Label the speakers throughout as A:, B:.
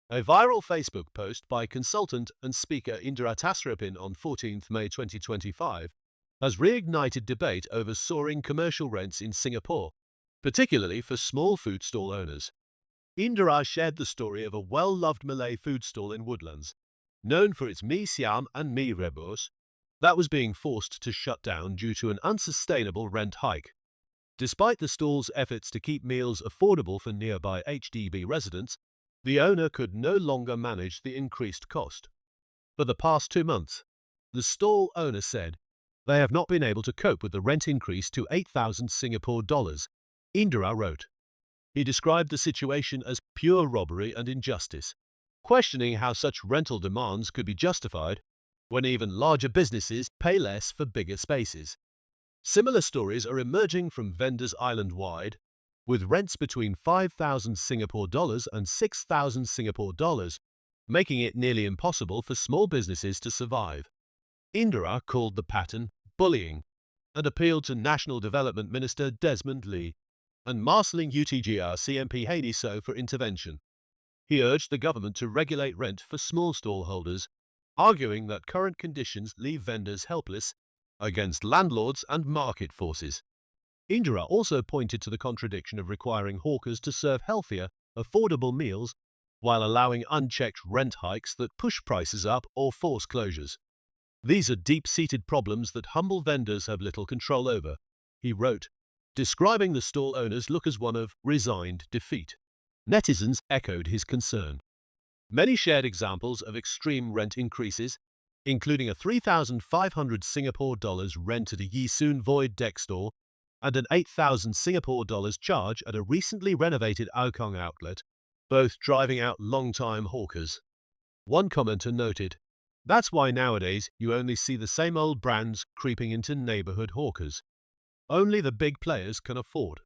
A: A viral Facebook post by consultant and speaker Indira on 14th May 2025 has reignited debate over soaring commercial rents in Singapore, particularly for small food stall owners. Indira shared the story of a well-loved Malay food stall in Woodlands, known for its mee siam and mee rebus, that was being forced to shut down due to an unsustainable rent hike. Despite the stall's efforts to keep meals affordable for nearby HDB residents, the owner could no longer manage the increased cost. For the past 2 months, the stall owner said they have not been able to cope with the rent increase to 8,000 Singapore dollars, Indira wrote. He described the situation as pure robbery and injustice, questioning how such rental demands could be justified when even larger businesses pay less for bigger spaces. Similar stories are emerging from vendors island-wide, with rents between 5,000 Singapore dollars and 6,000 Singapore dollars, making it nearly impossible for small businesses to survive. Indira called the pattern bullying and appealed to National Development Minister Desmond Lee and Marsiling UTGR CMP Hadi So for intervention. He urged the government to regulate rent for small stallholders, arguing that current conditions leave vendors helpless against landlords and market forces. Indira also pointed to the contradiction of requiring hawkers to serve healthier, affordable meals while allowing unchecked rent hikes that push prices up or force closures. These are deep-seated problems that humble vendors have little control over, he wrote, describing the stall owner's look as one of resigned defeat. Netizens echoed his concern. Many shared examples of extreme rent increases, including a 3,500 Singapore dollars rent at a Yisun Void Deck store and an 8,000 Singapore dollars charge at a recently renovated Aokong outlet, both driving out long-time hawkers. One commenter noted, "That's why nowadays you only see the same old brands creeping into neighborhood hawkers. Only the big players can afford."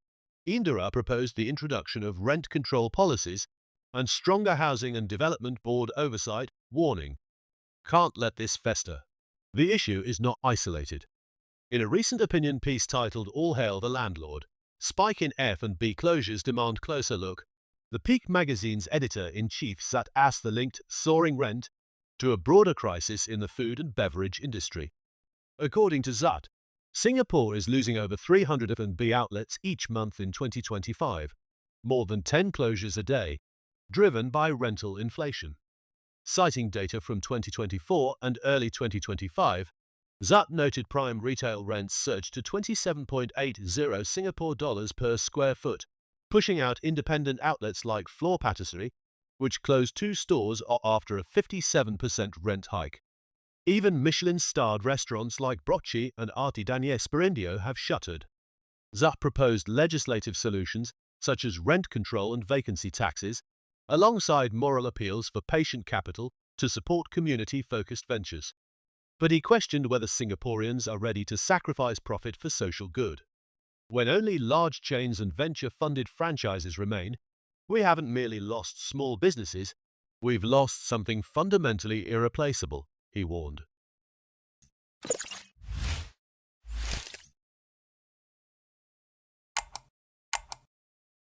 A: Indira proposed the introduction of rent control policies and stronger housing and development board oversight, warning, "Can't let this fester." The issue is not isolated. In a recent opinion piece titled All Hail the Landlord, Spike in F&B Closures Demand Closer Look, the Peak magazine's editor-in-chief Zat asked the linked soaring rent to a broader crisis in the food and beverage industry. According to Zat, Singapore is losing over 300 F&B outlets each month in 2025, more than 10 closures a day, driven by rental inflation. Citing data from 2024 and early 2025, Zat noted prime retail rents surged to 27.80 Singapore dollars per square foot, pushing out independent outlets like Floor Patisserie, which closed 2 stores after a 57% rent hike. Even Michelin-starred restaurants like Brocci and Arti Daniel Sperindio have shuttered. Zat proposed legislative solutions such as rent control and vacancy taxes, alongside moral appeals for patient capital to support community-focused ventures. But he questioned whether Singaporeans are ready to sacrifice profit for social good. When only large chains and venture-funded franchises remain, we haven't merely lost small businesses, we've lost something fundamentally irreplaceable, he warned.